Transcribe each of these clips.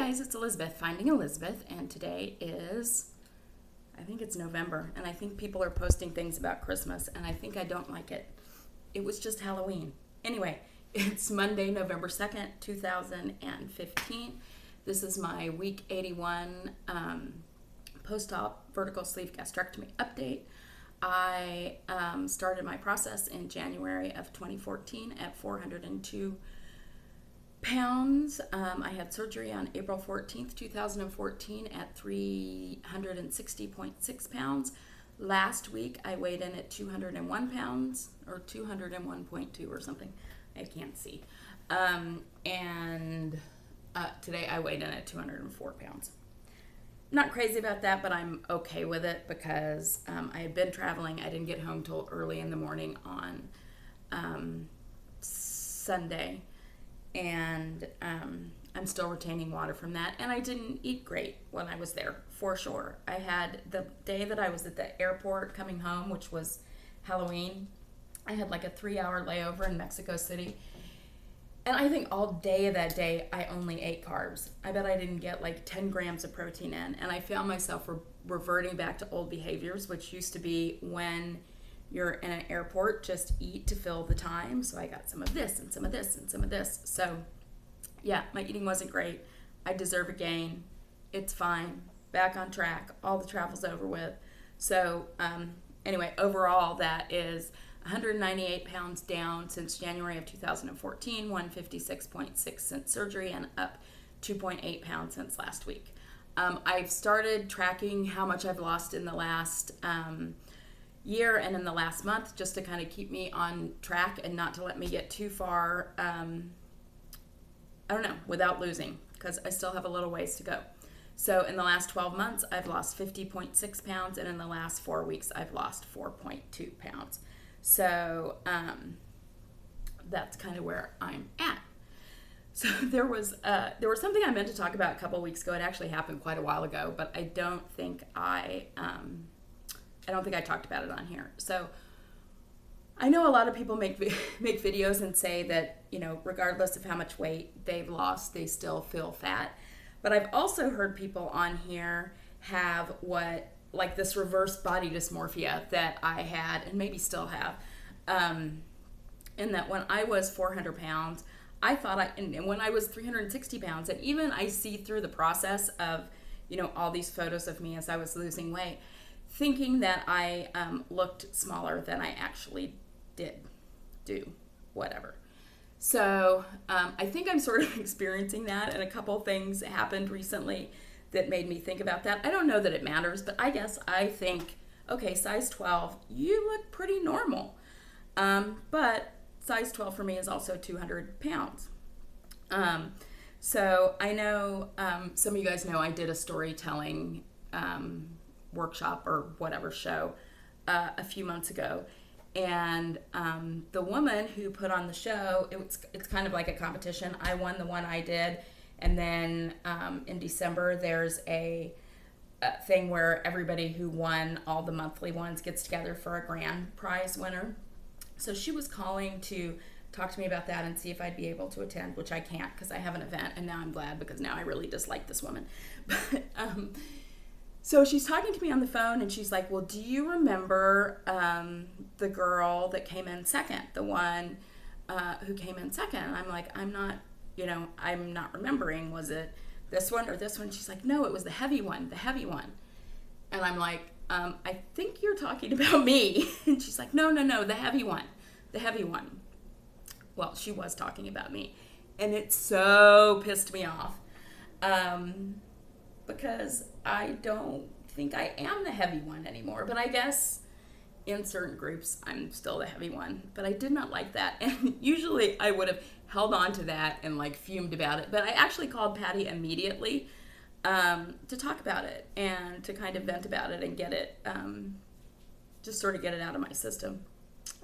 guys, it's Elizabeth, Finding Elizabeth, and today is, I think it's November, and I think people are posting things about Christmas, and I think I don't like it. It was just Halloween. Anyway, it's Monday, November 2nd, 2015. This is my week 81 post-op vertical sleeve gastrectomy update. I started my process in January of 2014 at 402 pounds. I had surgery on April 14th, 2014 at 360.6 pounds. Last week I weighed in at 201 pounds, or 201.2 or something. I can't see. And today I weighed in at 204 pounds. Not crazy about that, but I'm okay with it because I had been traveling. I didn't get home till early in the morning on Sunday. And I'm still retaining water from that. And I didn't eat great when I was there, for sure. I had the day that I was at the airport coming home, which was Halloween, I had like a 3-hour layover in Mexico City. And I think all day of that day, I only ate carbs. I bet I didn't get like 10 grams of protein in. And I found myself reverting back to old behaviors, which used to be when you're in an airport, just eat to fill the time. So I got some of this and some of this and some of this. So yeah, my eating wasn't great. I deserve a gain. It's fine. Back on track. All the travel's over with. So anyway, overall that is 198 pounds down since January of 2014, 156.6 since surgery, and up 2.8 pounds since last week. I've started tracking how much I've lost in the last year and in the last month, just to kind of keep me on track and not to let me get too far, without losing, because I still have a little ways to go. So in the last 12 months, I've lost 50.6 pounds, and in the last 4 weeks, I've lost 4.2 pounds. So that's kind of where I'm at. So there was something I meant to talk about a couple weeks ago. It actually happened quite a while ago, but I don't think I talked about it on here. So I know a lot of people make videos and say that, regardless of how much weight they've lost, they still feel fat. But I've also heard people on here have like this reverse body dysmorphia that I had and maybe still have. In that when I was 400 pounds, I thought and when I was 360 pounds, and even I see through the process of, all these photos of me as I was losing weight, thinking that I looked smaller than I actually do, whatever. So I think I'm sort of experiencing that, and a couple things happened recently that made me think about that. I don't know that it matters, but I guess I think, okay, size 12, you look pretty normal. But size 12 for me is also 200 pounds. So I know some of you guys know I did a storytelling workshop or whatever show a few months ago. And the woman who put on the show, it's kind of like a competition. I won the one I did. And then in December, there's a thing where everybody who won all the monthly ones gets together for a grand prize winner. So she was calling to talk to me about that and see if I'd be able to attend, which I can't because I have an event. And now I'm glad because now I really dislike this woman. But so she's talking to me on the phone and she's like, well, do you remember the girl that came in second, the one who came in second? And I'm like, I'm not remembering. Was it this one or this one? She's like, no, it was the heavy one. And I'm like, I think you're talking about me. And she's like, no, the heavy one. Well, she was talking about me. And it so pissed me off because I don't think I am the heavy one anymore. But I guess in certain groups, I'm still the heavy one. But I did not like that. And usually I would have held on to that and like fumed about it. But I actually called Patty immediately to talk about it and to kind of vent about it and get it, just sort of get it out of my system.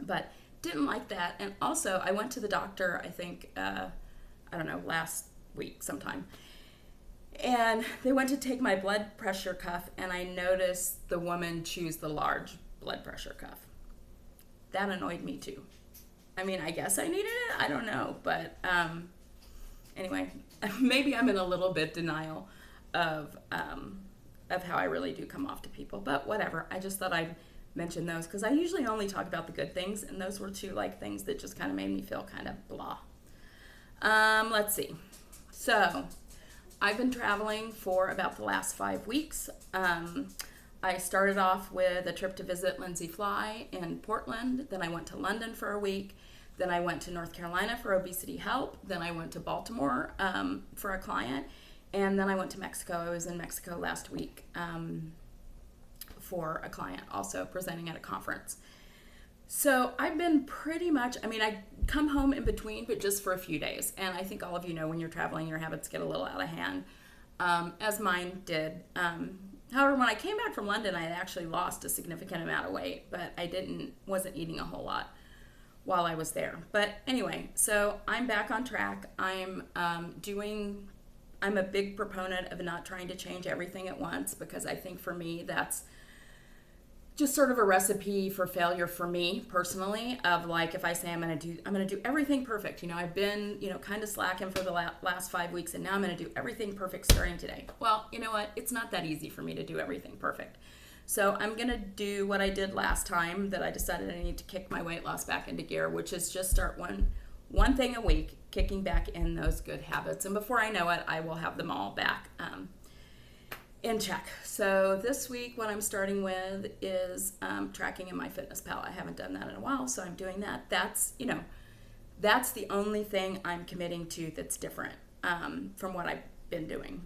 But didn't like that. And also I went to the doctor, I think, last week sometime. And they went to take my blood pressure cuff, and I noticed the woman choose the large blood pressure cuff. That annoyed me too. I mean, I guess I needed it. I don't know. But anyway, maybe I'm in a little bit denial of how I really do come off to people, but whatever. I just thought I'd mention those because I usually only talk about the good things, and those were two like things that just kind of made me feel kind of blah. Let's see. So I've been traveling for about the last 5 weeks. I started off with a trip to visit Lindsay Fly in Portland. Then I went to London for a week. Then I went to North Carolina for obesity help. Then I went to Baltimore for a client. And then I went to Mexico. I was in Mexico last week for a client, also presenting at a conference. So I've been pretty much, I mean, I come home in between, but just for a few days. And I think all of you know when you're traveling, your habits get a little out of hand, as mine did. However, when I came back from London, I had actually lost a significant amount of weight, but I wasn't eating a whole lot while I was there. But anyway, so I'm back on track. I'm a big proponent of not trying to change everything at once, because I think for me, that's just sort of a recipe for failure for me personally, of like, if I say I'm going to do everything perfect. You know, I've been, kind of slacking for the last 5 weeks, and now I'm going to do everything perfect starting today. Well, you know what? It's not that easy for me to do everything perfect. So I'm going to do what I did last time that I decided I need to kick my weight loss back into gear, which is just start one thing a week, kicking back in those good habits. And before I know it, I will have them all back in check. So this week, what I'm starting with is tracking in MyFitnessPal. I haven't done that in a while, so I'm doing that. That's the only thing I'm committing to that's different from what I've been doing.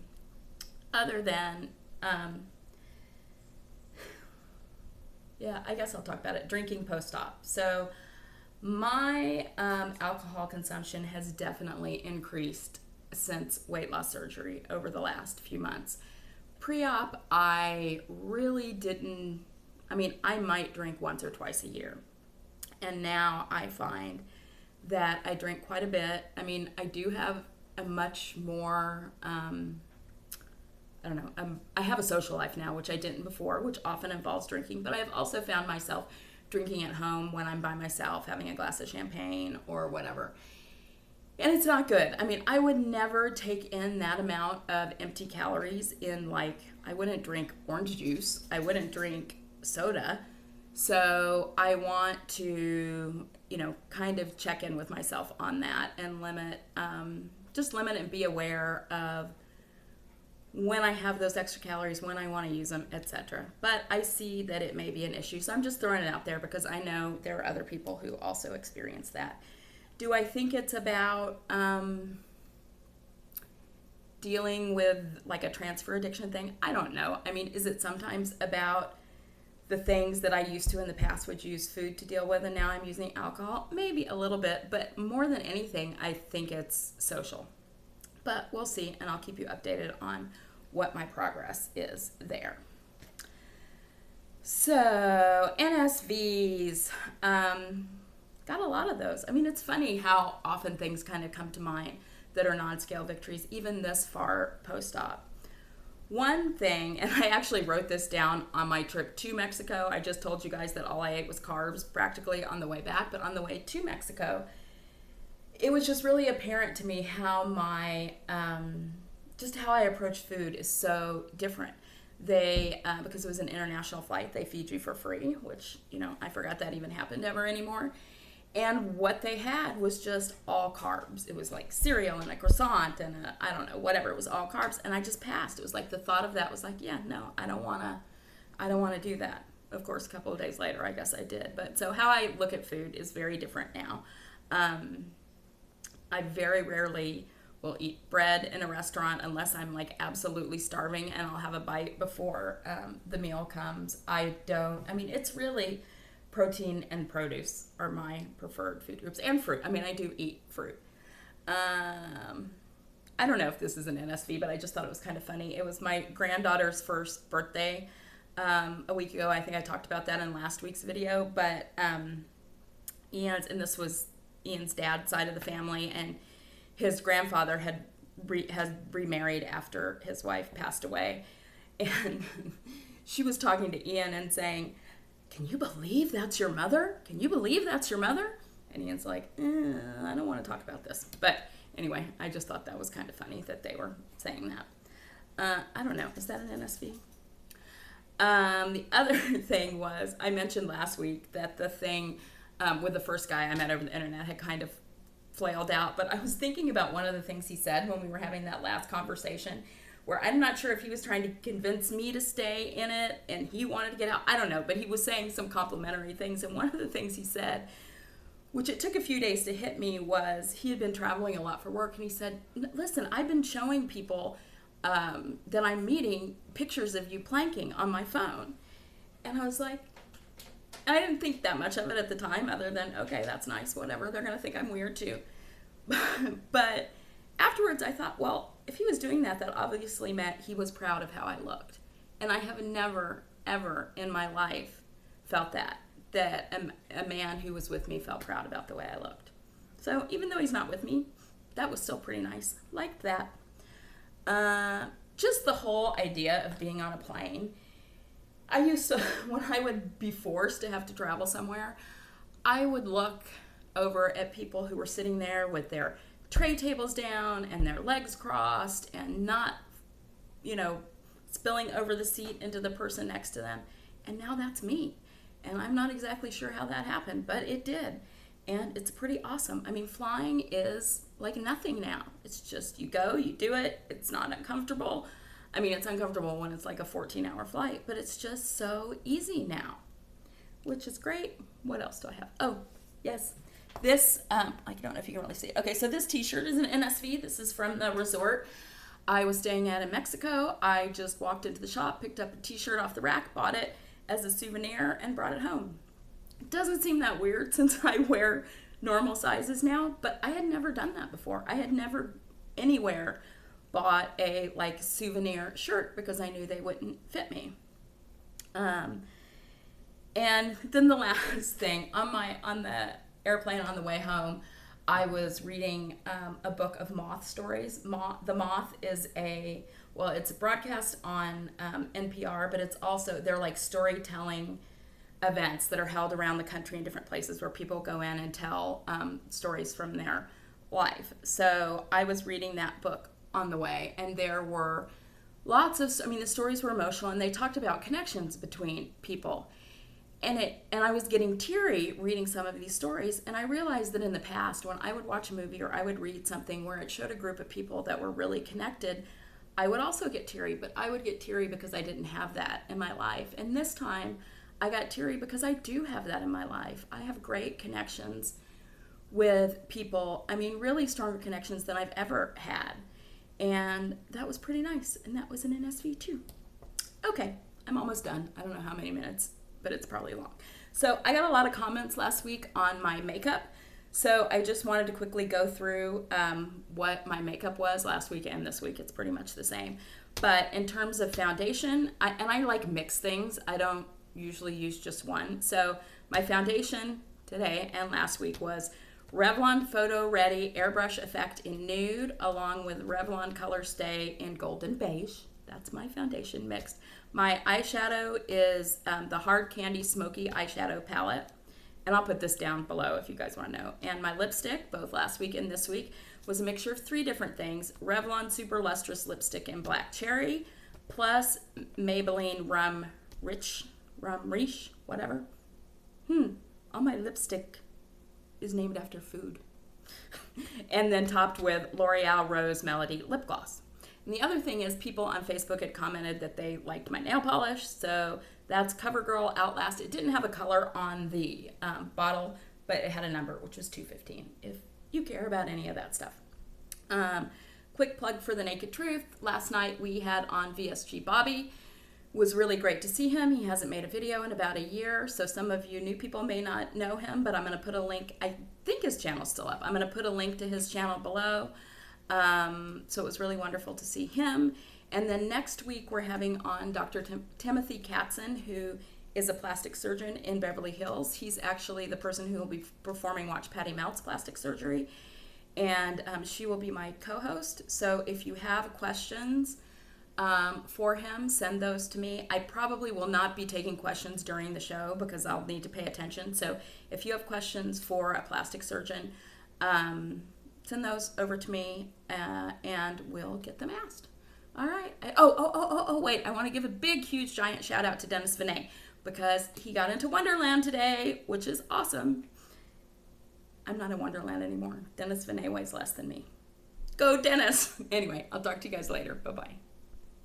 Other than, I guess I'll talk about it. Drinking post-op. So my alcohol consumption has definitely increased since weight loss surgery over the last few months. Pre-op, I really didn't, I might drink once or twice a year. And now I find that I drink quite a bit. I do have a much more, I have a social life now, which I didn't before, which often involves drinking, but I've also found myself drinking at home when I'm by myself, having a glass of champagne or whatever. And it's not good. I would never take in that amount of empty calories in, I wouldn't drink orange juice. I wouldn't drink soda. So I want to, kind of check in with myself on that and limit and be aware of when I have those extra calories, when I want to use them, etc. But I see that it may be an issue. So I'm just throwing it out there because I know there are other people who also experience that. Do I think it's about dealing with a transfer addiction thing? I don't know. Is it sometimes about the things that I used to in the past would use food to deal with, and now I'm using alcohol? Maybe a little bit, but more than anything, I think it's social. But we'll see, and I'll keep you updated on what my progress is there. So, NSVs. Got a lot of those. It's funny how often things kind of come to mind that are non-scale victories, even this far post-op. One thing, and I actually wrote this down on my trip to Mexico. I just told you guys that all I ate was carbs practically on the way back, but on the way to Mexico, it was just really apparent to me how just how I approach food is so different. They, because it was an international flight, they feed you for free, which, I forgot that even happened ever anymore. And what they had was just all carbs. It was like cereal and a croissant and I don't know, whatever. It was all carbs. And I just passed. It was like the thought of that was like, yeah, no, I don't want to do that. Of course, a couple of days later, I guess I did. But so how I look at food is very different now. I very rarely will eat bread in a restaurant unless I'm absolutely starving and I'll have a bite before the meal comes. It's really protein and produce are my preferred food groups, and fruit. I do eat fruit. I don't know if this is an NSV, but I just thought it was kind of funny. It was my granddaughter's first birthday a week ago. I think I talked about that in last week's video, but and this was Ian's dad's side of the family, and his grandfather has remarried after his wife passed away, and she was talking to Ian and saying, "Can you believe that's your mother? Can you believe that's your mother?" And Ian's like, I don't want to talk about this. But Anyway, I just thought that was kind of funny that they were saying that. I don't know. Is that an NSV? The other thing was, I mentioned last week that the thing with the first guy I met over the internet had kind of flailed out, but I was thinking about one of the things he said when we were having that last conversation, where I'm not sure if he was trying to convince me to stay in it and he wanted to get out. I don't know, but he was saying some complimentary things, and one of the things he said, which it took a few days to hit me, was he had been traveling a lot for work, and he said, listen, I've been showing people that I'm meeting pictures of you planking on my phone. And I was like, I didn't think that much of it at the time, other than, okay, that's nice, whatever. They're going to think I'm weird too. But afterwards I thought, well, if he was doing that, that obviously meant he was proud of how I looked. And I have never, ever in my life felt that a man who was with me felt proud about the way I looked. So even though he's not with me, that was still pretty nice. Liked that. Just the whole idea of being on a plane. I used to, when I would be forced to have to travel somewhere, I would look over at people who were sitting there with their tray tables down and their legs crossed and not, spilling over the seat into the person next to them. And now that's me. And I'm not exactly sure how that happened, but it did. And it's pretty awesome. I mean, flying is like nothing now. It's just you go, you do it. It's not uncomfortable. I mean, it's uncomfortable when it's like a 14-hour flight, but it's just so easy now, which is great. What else do I have? Oh, yes. This, I don't know if you can really see it. Okay, so this t-shirt is an NSV. This is from the resort I was staying at in Mexico. I just walked into the shop, picked up a t-shirt off the rack, bought it as a souvenir, and brought it home. It doesn't seem that weird since I wear normal sizes now, but I had never done that before. I had never anywhere bought a souvenir shirt because I knew they wouldn't fit me. And then the last thing, on the airplane on the way home, I was reading a book of moth stories. The Moth is it's broadcast on NPR, but it's also, they're like storytelling events that are held around the country in different places where people go in and tell stories from their life. So I was reading that book on the way, and there were the stories were emotional, and they talked about connections between people. And I was getting teary reading some of these stories, and I realized that in the past, when I would watch a movie or I would read something where it showed a group of people that were really connected, I would also get teary, but I would get teary because I didn't have that in my life. And this time, I got teary because I do have that in my life. I have great connections with people. I mean, really stronger connections than I've ever had. And that was pretty nice. And that was an NSV too. Okay, I'm almost done. I don't know how many minutes, but it's probably long. So I got a lot of comments last week on my makeup. So I just wanted to quickly go through what my makeup was last week and this week. It's pretty much the same. But in terms of foundation, I like mix things. I don't usually use just one. So my foundation today and last week was Revlon Photoready Airbrush Effect in Nude, along with Revlon Color Stay in Golden Beige. That's my foundation mixed. My eyeshadow is the Hard Candy Smokey eyeshadow palette. And I'll put this down below if you guys want to know. And my lipstick, both last week and this week, was a mixture of 3 different things. Revlon Super Lustrous Lipstick in Black Cherry, plus Maybelline Riche, whatever. All my lipstick is named after food. And then topped with L'Oreal Rose Melody lip gloss. And the other thing is, people on Facebook had commented that they liked my nail polish, so that's Covergirl Outlast. It didn't have a color on the bottle, but it had a number, which was 215, if you care about any of that stuff. Quick plug for The Naked Truth. Last night we had on VSG Bobby. Was really great to see him. He hasn't made a video in about a year, so some of you new people may not know him, but I'm going to put a link. I think his channel's still up. I'm going to put a link to his channel below. So it was really wonderful to see him. And then next week we're having on Dr. Timothy Katzen, who is a plastic surgeon in Beverly Hills. He's actually the person who will be performing Watch Patty Melt's plastic surgery, and she will be my co-host. So if you have questions for him, send those to me. I probably will not be taking questions during the show because I'll need to pay attention. So if you have questions for a plastic surgeon, send those over to me and we'll get them asked. All right. Wait. I want to give a big, huge, giant shout out to Dennis Vinay because he got into Wonderland today, which is awesome. I'm not in Wonderland anymore. Dennis Vinay weighs less than me. Go, Dennis. Anyway, I'll talk to you guys later. Bye-bye.